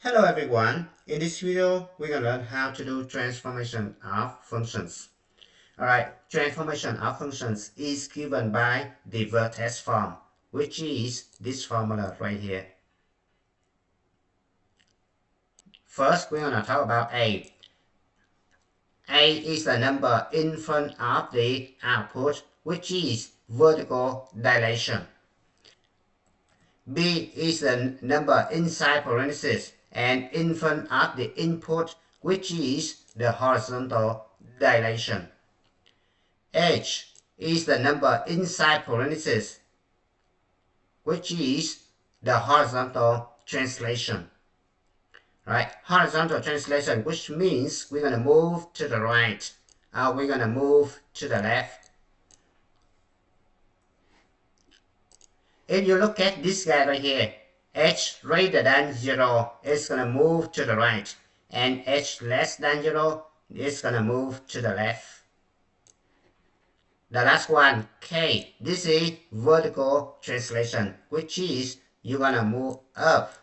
Hello everyone, in this video we're going to learn how to do transformation of functions. Alright, transformation of functions is given by the vertex form, which is this formula right here. First we're going to talk about A. A is the number in front of the output, which is vertical dilation. B is the number inside parentheses and in front of the input, which is the horizontal dilation. H is the number inside parentheses, which is the horizontal translation. Right? Horizontal translation, which means we're going to move to the right, or we're going to move to the left. If you look at this guy right here, h greater than 0 is going to move to the right, and h less than 0 is going to move to the left. The last one, k, this is vertical translation, which is you're going to move up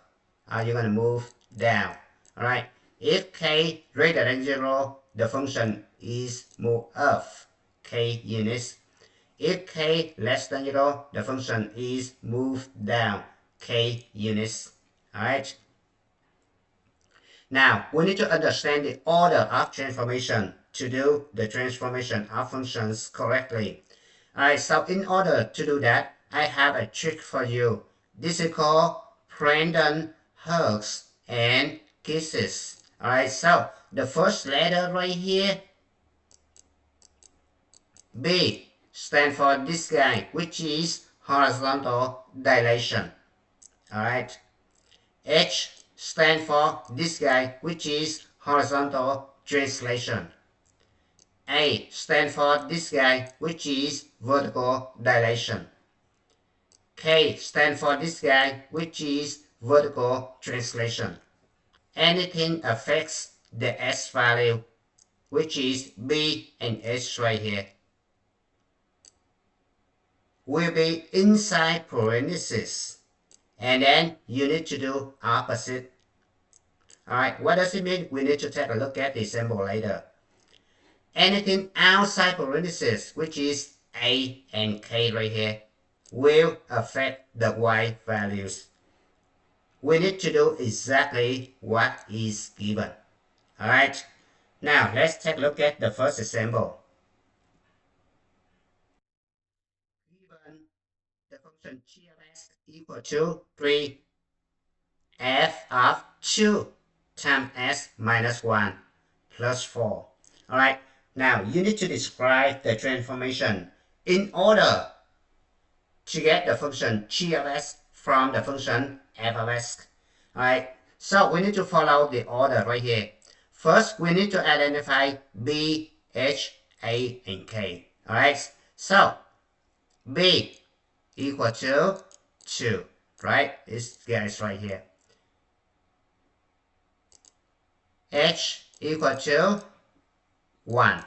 or you're going to move down. Alright, if k greater than 0, the function is move up k units. If k less than 0, the function is moved down k units. Alright. Now, we need to understand the order of transformation to do the transformation of functions correctly. Alright, so in order to do that, I have a trick for you. This is called Brandon hugs and kisses. Alright, so the first letter right here, B, stand for this guy, which is horizontal dilation. Alright. H stand for this guy, which is horizontal translation. A stand for this guy, which is vertical dilation. K stand for this guy, which is vertical translation. Anything affects the S value, which is B and H right here, will be inside parentheses, and then you need to do opposite. Alright, what does it mean? We need to take a look at the example later. Anything outside parentheses, which is A and K right here, will affect the Y values. We need to do exactly what is given. Alright, now let's take a look at the first example. Given the function g of x equal to 3 f of 2 times s minus 1 plus 4. Alright, now you need to describe the transformation in order to get the function g of x from the function f of x. Alright, so we need to follow the order right here. First, we need to identify b, h, a, and k. Alright, so b equal to 2, right? This guy is right here. H equal to 1.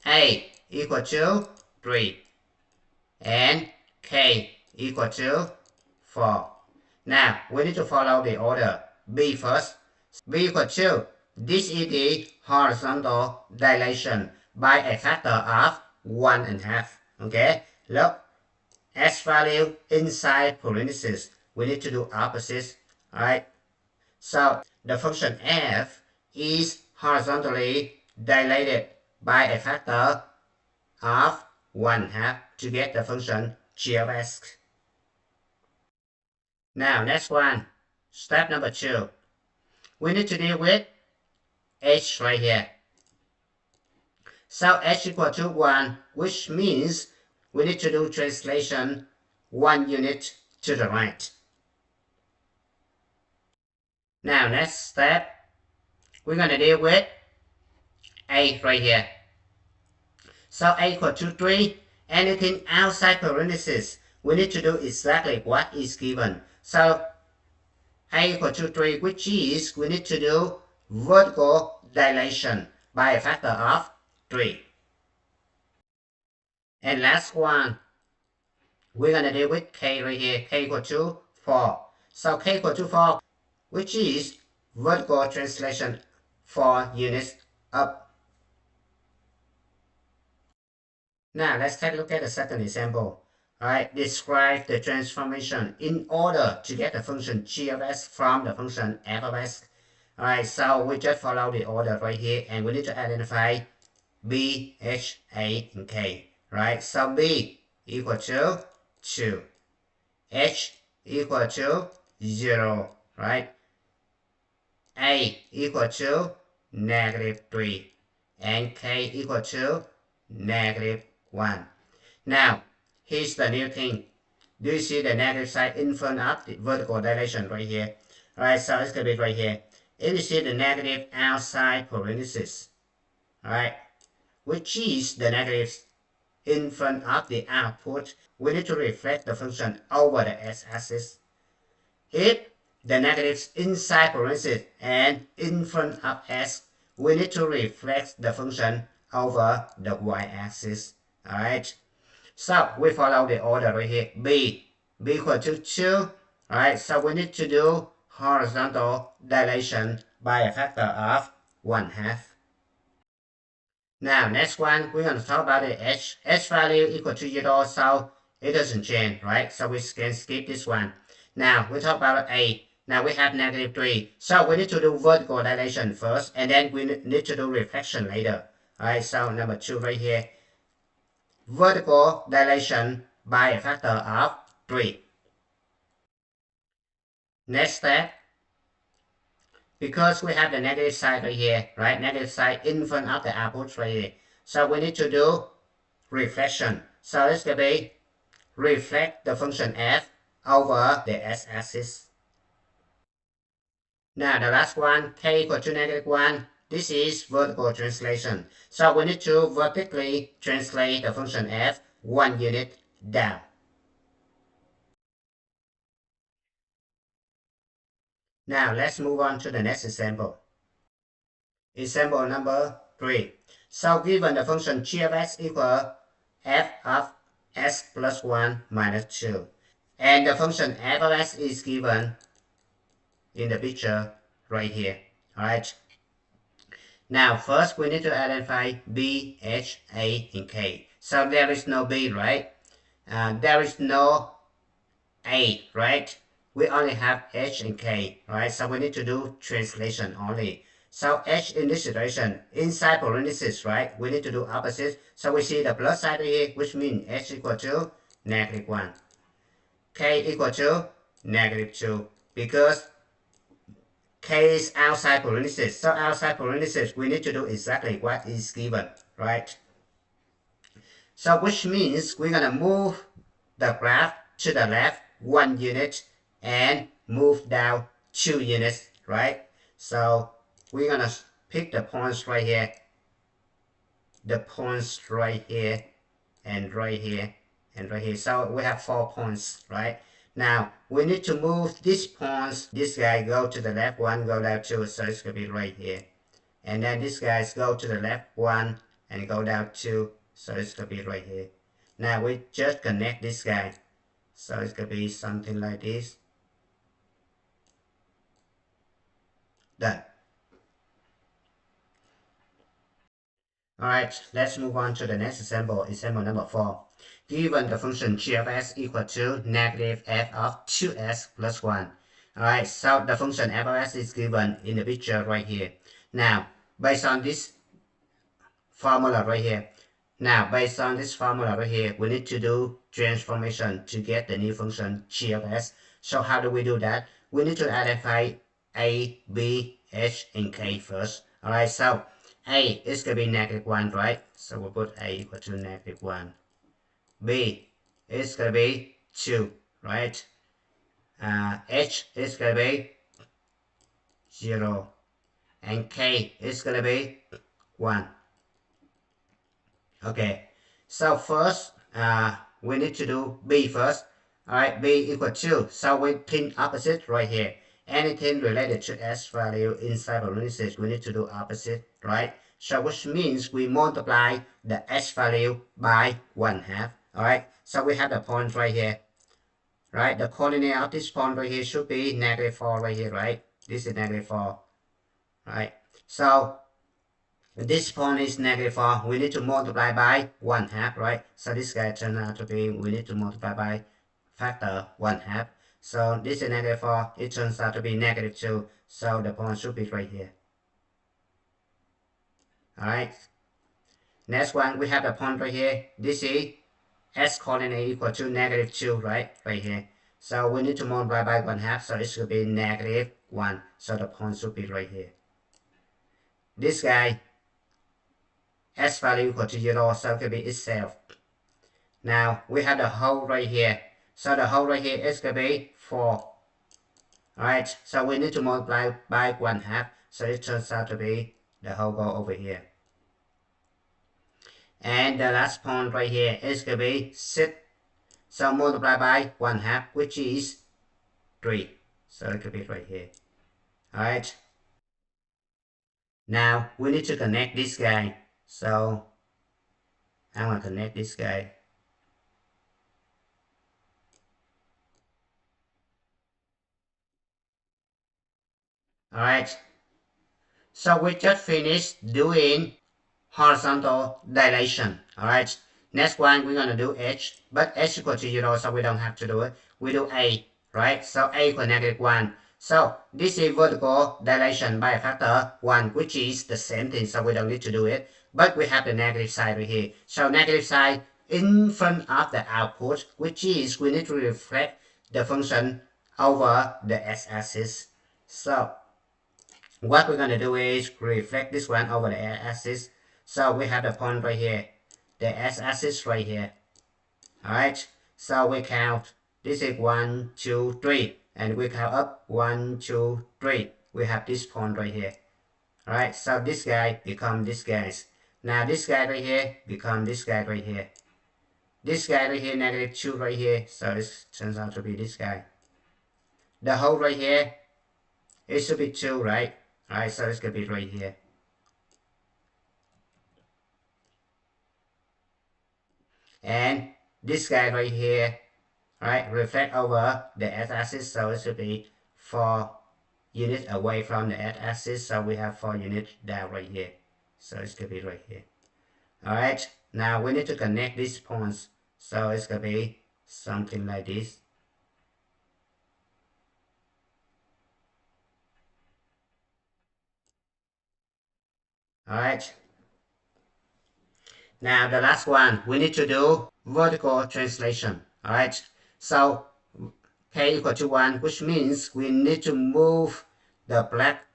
A equal to 3. And K equal to 4. Now, we need to follow the order. B first. B equal to, this is the horizontal dilation by a factor of 1.5. Okay, look, S value inside parentheses. We need to do opposite. Alright, so the function f is horizontally dilated by a factor of 1/2 to get the function g of x. Now, next one, step number 2. We need to deal with h right here. So h equal to 1, which means we need to do translation 1 unit to the right. Now, next step, we're going to deal with a right here. So a equal to 3, anything outside parentheses, we need to do exactly what is given. So a equal to 3, which is we need to do vertical dilation by a factor of 3. And last one, we're going to deal with k right here, k equal to 4. So k equal to 4, which is vertical translation 4 units up. Now let's take a look at the second example. Alright, describe the transformation in order to get the function g of s from the function f of s. Alright, so we just follow the order right here and we need to identify b, h, a, and k. Right, so b equal to 2, h equal to 0, right? A equal to -3 and k equal to -1. Now, here's the new thing. Do you see the negative side in front of the vertical dilation right here? Alright, so it's going to be right here. If you see the negative outside parenthesis, alright, which is the negatives in front of the output, we need to reflect the function over the x-axis. If the negatives inside parentheses and in front of s, we need to reflect the function over the y-axis. Alright, so we follow the order right here. B equal to 2. Alright, so we need to do horizontal dilation by a factor of 1/2. Now, next one, we're going to talk about the h. H value equal to 0, so it doesn't change, right? So we can skip this one. Now, we talk about a. Now we have -3. So we need to do vertical dilation first, and then we need to do reflection later. Alright, so number 2 right here. Vertical dilation by a factor of 3. Next step, because we have the negative side right here, right? Negative side in front of the output right here. So we need to do reflection. So it's going to be reflect the function f over the x-axis. Now the last one, k equal to -1. This is vertical translation. So we need to vertically translate the function f 1 unit down. Now let's move on to the next example. Example number 3. So given the function g of s equal f of s plus 1 minus 2. And the function f of s is given in the picture right here. Alright. Now first we need to identify b, h, a, and k. So there is no b, right? There is no a, right? We only have h and k, right? So we need to do translation only. So h in this situation, inside parentheses, right? We need to do opposite. So we see the plus side here, which means h equal to -1. K equal to -2. Because k is outside parentheses. So outside parentheses, we need to do exactly what is given, right? So which means we're going to move the graph to the left 1 unit and move down 2 units, right? So we're going to pick the points right here, the points right here, and right here, and right here. So we have 4 points, right? Now we need to move these points. This guy go to the left 1, go down 2, so it's going to be right here. And then these guys go to the left 1 and go down 2, so it's going to be right here. Now we just connect this guy. So it's going to be something like this. Done. Alright, let's move on to the next example, example number 4. Given the function g of s equal to -f of 2s plus 1. Alright, so the function f of s is given in the picture right here. Now, based on this formula right here, we need to do transformation to get the new function g of s. So how do we do that? We need to identify a, b, h, and k first. Alright, so a is going to be -1, right? So we'll put a equal to -1. B is going to be 2, right? H is going to be 0. And k is going to be 1. Okay, so first we need to do b first. Alright, b equal 2. So we think opposite right here. Anything related to s value inside parentheses, we need to do opposite, right? So which means we multiply the s value by 1/2. Alright, so we have the point right here. Right, the coordinate of this point right here should be -4 right here, right? This is -4, right? So this point is -4. We need to multiply by 1/2, right? So this guy turns out to be, we need to multiply by factor 1/2. So this is -4. It turns out to be -2. So the point should be right here. All right. Next one, we have the point right here. This is s coordinate equal to -2, right? Right here. So we need to multiply by 1/2. So it should be -1. So the point should be right here. This guy, s value equal to 0, so it could be itself. Now we have the whole right here. So the whole right here is going to be 4. Alright, so we need to multiply by 1/2. So it turns out to be the whole go over here. And the last point right here is going to be 6. So multiply by 1/2, which is 3. So it could be right here. Alright. Now we need to connect this guy. So I'm going to connect this guy. Alright. So we just finished doing horizontal dilation. Alright. Next one we're gonna do h, but h equal to 0, so we don't have to do it. We do a, right? So a equal -1. So this is vertical dilation by a factor 1, which is the same thing, so we don't need to do it. But we have the negative side right here. So negative side in front of the output, which is we need to reflect the function over the x-axis. So what we're going to do is reflect this one over the x-axis. So we have the point right here, the x-axis right here. Alright, so we count. This is 1, 2, 3, and we count up 1, 2, 3. We have this point right here. Alright, so this guy become this guy. Now this guy right here become this guy right here. This guy right here, -2 right here, so it turns out to be this guy. The whole right here, it should be 2, right? Alright, so it's going to be right here. And this guy right here, right, reflect over the x-axis, so it should be 4 units away from the x-axis, so we have 4 units down right here. So it's going to be right here. Alright, now we need to connect these points, so it's going to be something like this. Alright. Now the last one, we need to do vertical translation. Alright, so k equal to 1, which means we need to move the black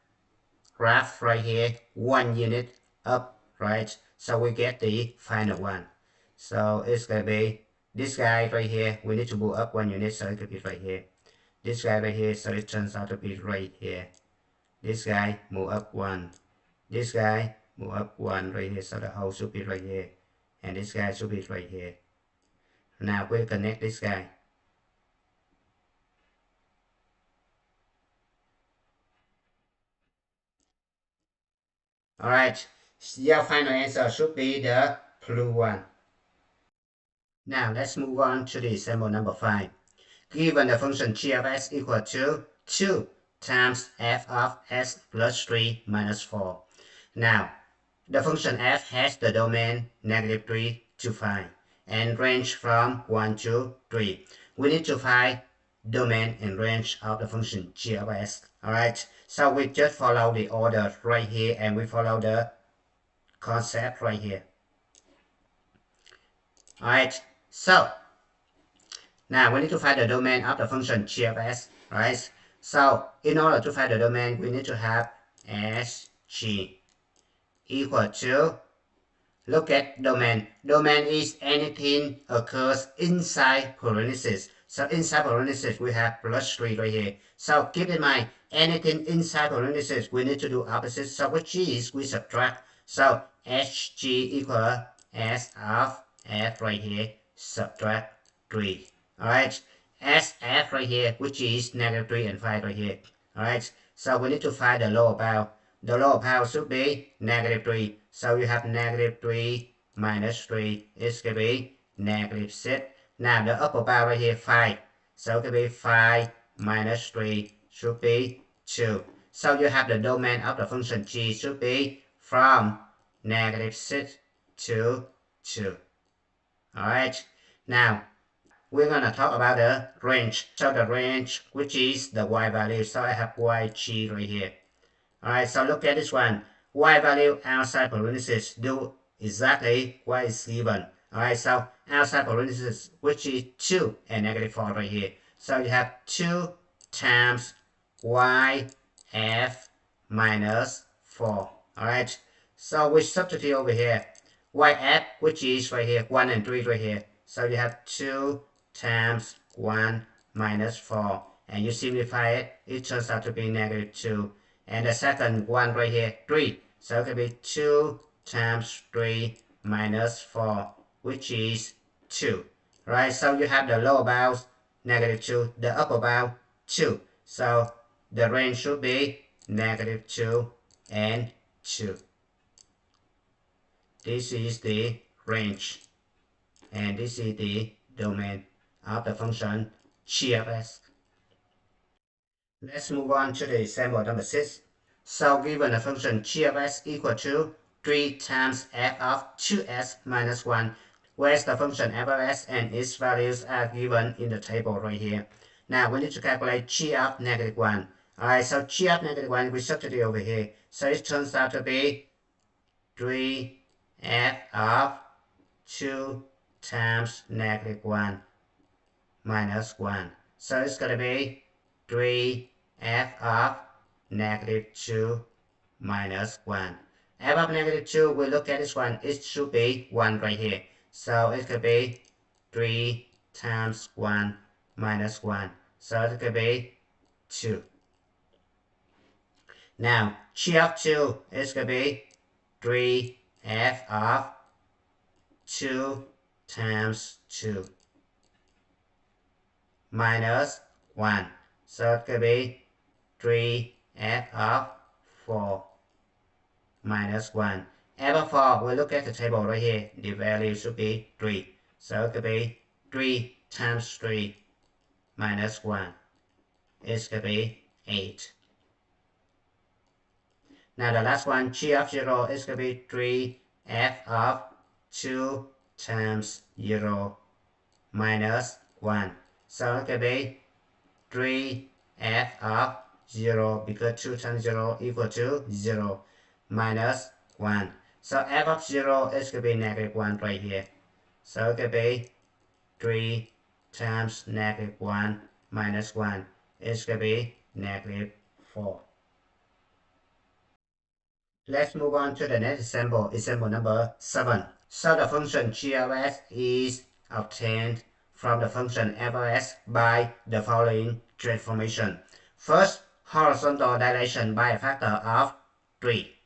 graph right here 1 unit up, right? So we get the final one. So it's going to be this guy right here. We need to move up 1 unit, so it could be right here. This guy right here, so it turns out to be right here. This guy move up 1. This guy move up 1 right here, so the whole should be right here. And this guy should be right here. Now we connect this guy. Alright, your final answer should be the blue one. Now let's move on to the example number 5. Given the function g of s equal to 2 times f of s plus 3 minus 4. Now, the function f has the domain -3 to 5 and range from 1 to 3. We need to find domain and range of the function g of s. Alright, so we just follow the order right here and we follow the concept right here. Alright, so now we need to find the domain of the function g of s, right? So in order to find the domain, we need to have sg equal to, look at domain. Domain is anything occurs inside parentheses. So inside parentheses, we have +3 right here. So keep in mind, anything inside parentheses, we need to do opposite. So which is we subtract. So sg equal s of f right here, subtract 3. Alright, sf right here, which is -3 and 5 right here. Alright, so we need to find the lower bound. The lower bound should be -3. So you have -3 minus 3 is going to be -6. Now the upper bound right here 5. So it could be 5 minus 3 should be 2. So you have the domain of the function g should be from -6 to 2. Alright, now we're gonna talk about the range. So the range, which is the y value. So I have yg right here. Alright, so look at this one. Y value outside parentheses do exactly what is given. Alright, so outside parentheses, which is 2 and -4 right here. So you have 2 times y f minus 4. Alright, so we substitute over here. Yf, which is right here, 1 and 3 right here. So you have 2 times 1 minus 4. And you simplify it, it turns out to be -2. And the second one right here, 3. So it can be 2 times 3 minus 4, which is 2. Right, so you have the lower bound, -2, the upper bound, 2. So the range should be -2 and 2. This is the range, and this is the domain of the function g of s. Let's move on to the example number 6. So given a function g of s equal to 3 times f of 2s minus 1, whereas the function f of s and its values are given in the table right here. Now we need to calculate g of -1. Alright, so g of -1 we substitute over here. So it turns out to be 3f of 2 times -1 minus 1. So it's going to be 3f of -2 minus 1. F of -2, we look at this one, it should be 1 right here. So it could be 3 times 1 minus 1. So it could be 2. Now, g of 2 is going to be 3f of 2 times 2 minus 1. So it could be 3f of 4 minus 1. F of 4, we look at the table right here. The value should be 3. So it could be 3 times 3 minus 1. It could be 8. Now the last one, g of 0 is going to be 3f of 2 times 0 minus 1. So it could be 3f of 0 because 2 times 0 equal to 0 minus 1. So f of 0 is going to be -1 right here. So it could be 3 times -1 minus 1. It's going to be -4. Let's move on to the next example, example number 7. So the function g of s is obtained from the function f of s by the following transformation. First, horizontal dilation by a factor of 3.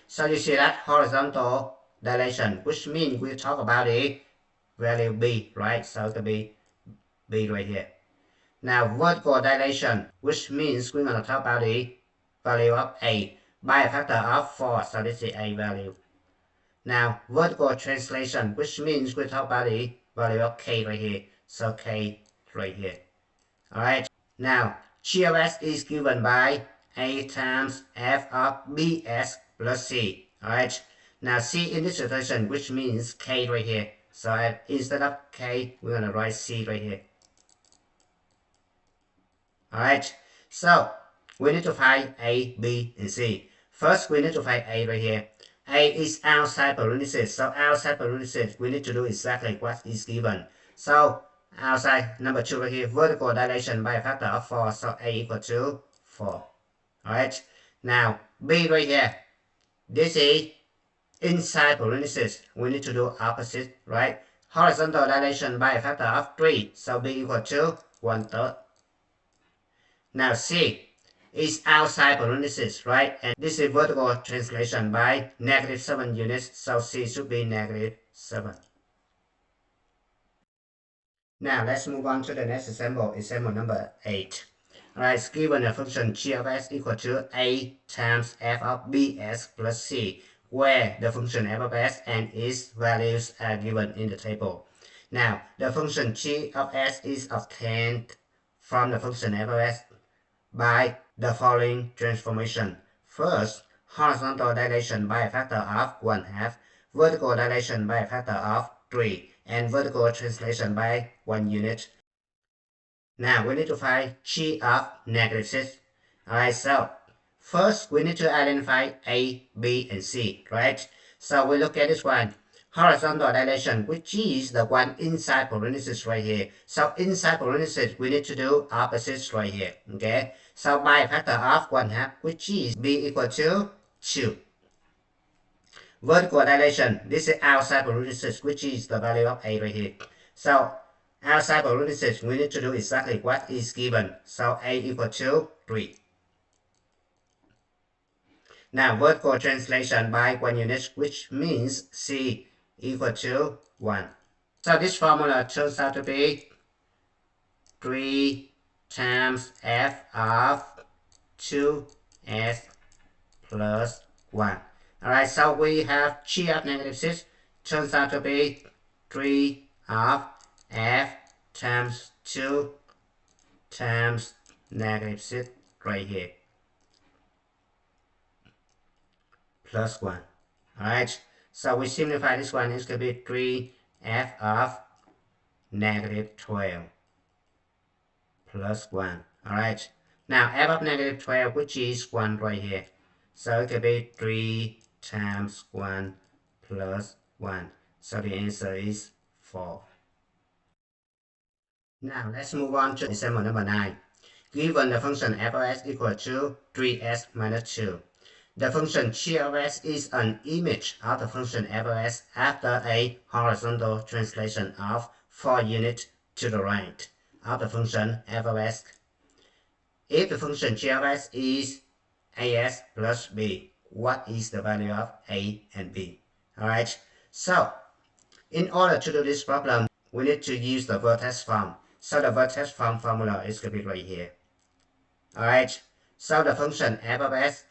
So you see that horizontal dilation, which means we talk about the value b, right? So it could be b right here. Now vertical dilation, which means we're going to talk about the value of a by a factor of 4. So this is a value. Now vertical translation, which means we talk about the value of k right here. So k right here. Alright. Now g of s is given by a times f of bs plus c. Alright. Now c in this situation, which means k right here. So instead of k, we're going to write c right here. Alright, so we need to find A, B, and C. First, we need to find A right here. A is outside parentheses. So outside parentheses, we need to do exactly what is given. So outside number 2 right here, vertical dilation by a factor of 4. So A equal to 4. Alright, now B right here. This is inside parentheses. We need to do opposite, right? Horizontal dilation by a factor of 3. So B equal to 1/3. Now C is outside parentheses, right? And this is vertical translation by -7 units, so C should be -7. Now let's move on to the next example, example number 8. Alright, given a function g of s equal to a times f of bs plus c, where the function f of s and its values are given in the table. Now, the function g of s is obtained from the function f of s by the following transformation. First, horizontal dilation by a factor of 1/2, vertical dilation by a factor of 3, and vertical translation by 1 unit. Now we need to find g of negative 6. Alright, so first we need to identify A, B, and C, right? So we look at this one. Horizontal dilation, which is the one inside parenthesis right here. So inside parenthesis, we need to do opposites right here, okay? So by a factor of 1/2, which is B equal to 2. Vertical dilation, this is outside parenthesis, which is the value of A right here. So outside parenthesis, we need to do exactly what is given. So A equal to 3. Now vertical translation by 1 unit, which means C equal to 1. So this formula turns out to be 3 times f of 2s plus 1. Alright, so we have g of negative 6 turns out to be 3 of f times 2 times negative 6 right here plus 1. Alright, so we simplify this one. It's going to be 3f of negative 12 plus 1. Alright, now f of negative 12, which is 1 right here. So it could be 3 times 1 plus 1. So the answer is 4. Now let's move on to example number 9. Given the function f of s equal to 3s minus 2. The function g of s is an image of the function f of s after a horizontal translation of 4 units to the right of the function f of s. If the function g of s is as plus b, what is the value of a and b? Alright, so in order to do this problem, we need to use the vertex form. So the vertex form formula is going to be right here. Alright, so the function f of s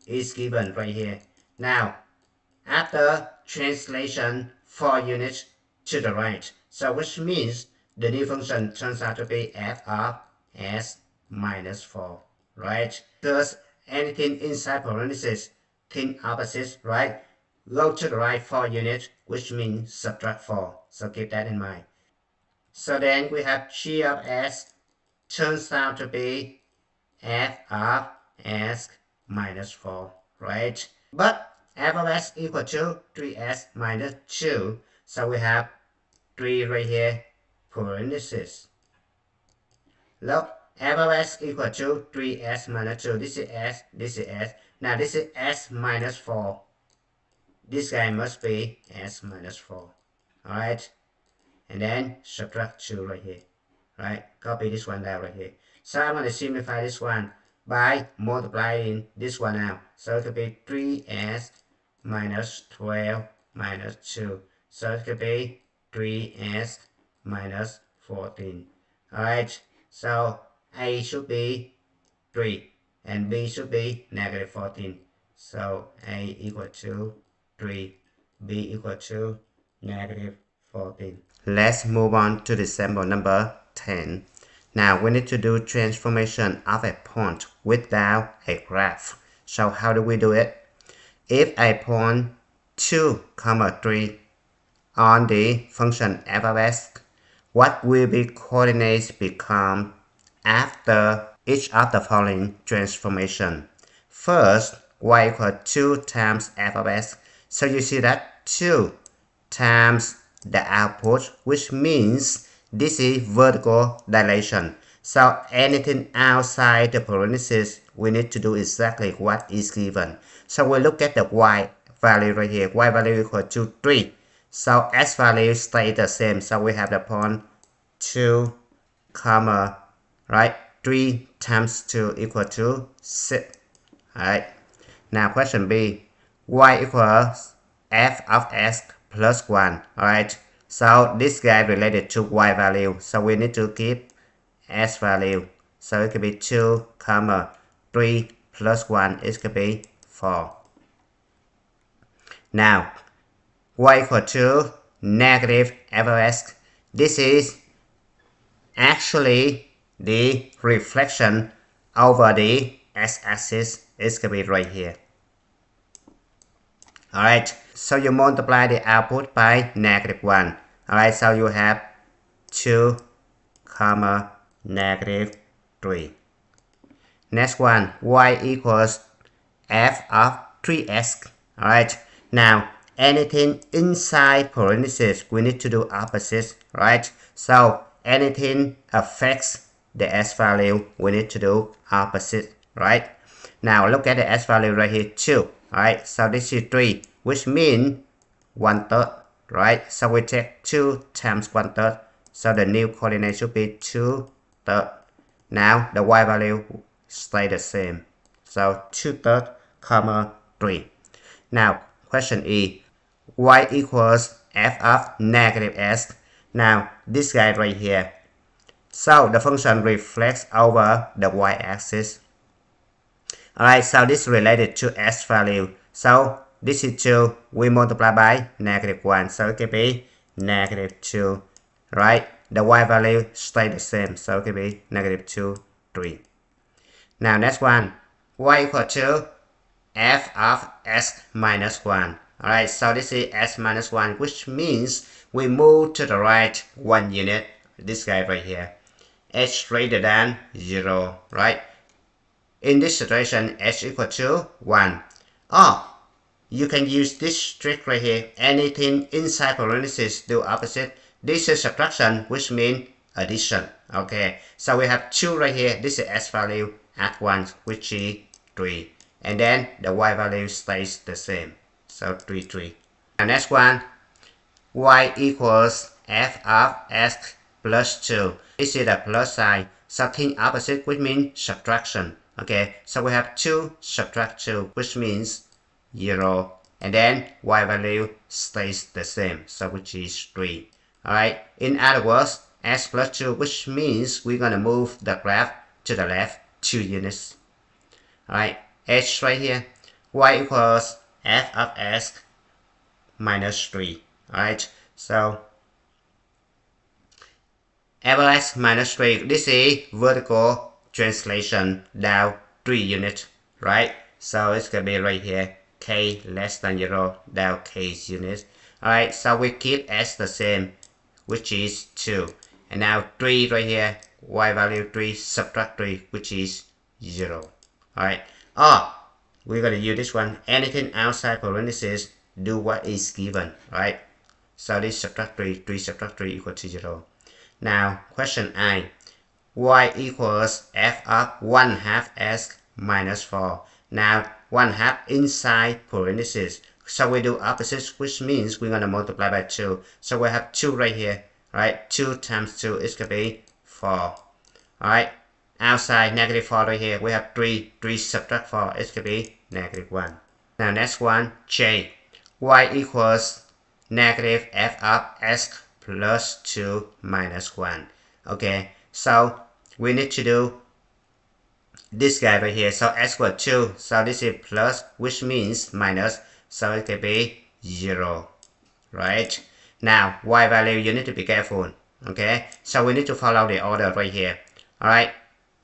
is given right here. Now, after translation 4 units to the right, so which means the new function turns out to be f of s minus 4, right? Because anything inside parentheses, thing opposites, right? Go to the right 4 units, which means subtract 4. So keep that in mind. So then we have g of s turns out to be f of s minus 4, right? But f of s equal to 3s minus 2. So we have 3 right here, parentheses. Look, f of s equal to 3s minus 2. This is s, this is s. Now this is s minus 4. This guy must be s minus 4. Alright? And then subtract 2 right here. Right? Copy this one down right here. So I'm going to simplify this one by multiplying this one out. So it could be 3s minus 12 minus 2. So it could be 3s minus 14. Alright, so A should be 3 and B should be negative 14. So A equal to 3, B equal to negative 14. Let's move on to the example number 10. Now we need to do transformation of a point without a graph. So how do we do it? If a point 2, 3 on the function f of s, what will be coordinates become after each of the following transformation? First, y equal 2 times f of s. So you see that 2 times the output, which means this is vertical dilation. So anything outside the parentheses, we need to do exactly what is given. So we look at the y value right here. Y value equal to 3. So s value stay the same. So we have the point 2, right? 3 times 2 equal to 6. Alright. Now question B. Y equals f of s plus 1. Alright. So this guy related to y value. So we need to keep s value. So it could be 2, 3 plus 1. It could be 4. Now, y equal to negative f of s. This is actually the reflection over the x-axis is going to be right here. Alright, so you multiply the output by -1. Alright, so you have 2, comma, -3. Next one, y equals f of 3x. Alright, now anything inside parentheses, we need to do opposite, right? So anything affects the s value, we need to do opposite, right? Now look at the s value right here, 2. Alright, so this is 3, which means 1/3, right? So we take 2 times 1/3. So the new coordinate should be 2/3. Now the y value stay the same. So 2/3, comma 3. Now question E, y equals f of -s. Now this guy right here. So the function reflects over the y-axis. Alright, so this is related to s value. So this is 2, we multiply by -1, so it can be -2, right? The y value stay the same, so it can be -2, 3. Now next one, y equal to f of s minus 1. Alright, so this is s minus 1, which means we move to the right 1 unit, this guy right here. H greater than 0, right? In this situation, h equal to 1. Or you can use this trick right here. Anything inside parentheses do opposite. This is subtraction, which means addition. Okay, so we have 2 right here. This is s value. Add 1, which is 3. And then the y value stays the same. So 3, 3. And next one, y equals f of s plus 2. This is the plus sign. Something opposite, which means subtraction. Okay, so we have 2 subtract 2, which means 0. And then y value stays the same, so which is 3. Alright, in other words, s plus 2, which means we're going to move the graph to the left 2 units. Alright, h right here, y equals f of s minus 3. Alright, so f of s minus 3, this is vertical translation down 3 units, right? So it's going to be right here, k less than 0, down k units. Alright, so we keep s the same, which is 2. And now 3 right here, y value 3, subtract 3, which is 0. Alright, we're going to use this one. Anything outside parentheses, do what is given, right? So this subtract 3, 3 subtract 3 equal to 0. Now, question I, y equals f of 1/2 s minus 4. Now, 1/2 inside parentheses. So we do opposites, which means we're going to multiply by 2. So we have 2 right here, right? 2 times 2 is going to be 4. Alright, outside -4 right here, we have 3. 3 subtract 4 is going to be -1. Now, next one, J. Y equals negative f of s plus 2 minus 1. Okay, so we need to do this guy right here. So s equals 2, so this is plus, which means minus, so it can be 0, right? Now, y value, you need to be careful, okay? So we need to follow the order right here. Alright,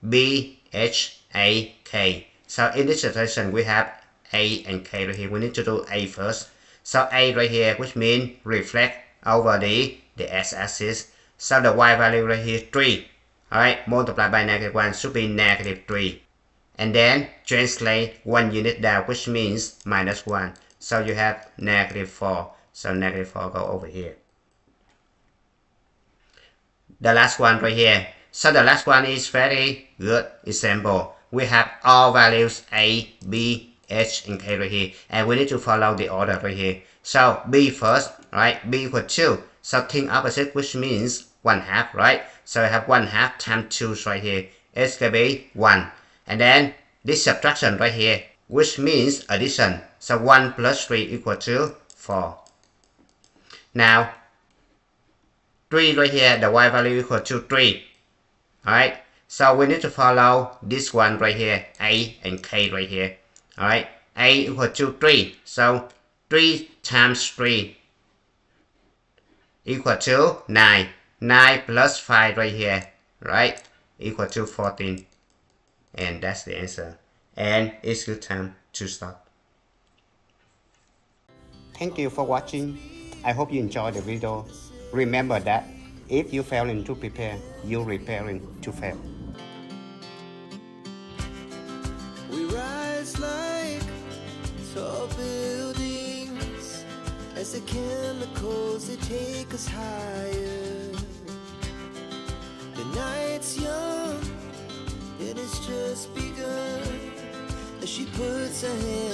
B, H, A, K. So in this situation, we have A and K right here. We need to do A first. So A right here, which means reflect over the x-axis. So the y value right here, 3. Alright, multiply by -1 should be -3. And then translate 1 unit down, which means -1. So you have -4. So -4 go over here. The last one right here. So the last one is very good example. We have all values A, B, H, and K right here. And we need to follow the order right here. So B first, right? B equal 2. So think opposite, which means 1/2, right? So I have 1/2 times 2 right here. It's going to be 1. And then this subtraction right here, which means addition. So 1 plus 3 equal to 4. Now, 3 right here, the y value equal to 3. Alright, so we need to follow this one right here, A and K right here. Alright, A equal to 3. So 3 times 3 equal to 9. 9 plus 5 right here, right? equal to 14. And that's the answer. And it's your time to stop. Thank you for watching. I hope you enjoyed the video. Remember that if you failing to prepare, you're preparing to fail. We rise like tall buildings as the chemicals they take us higher. The night's young, it has just begun as she puts her hand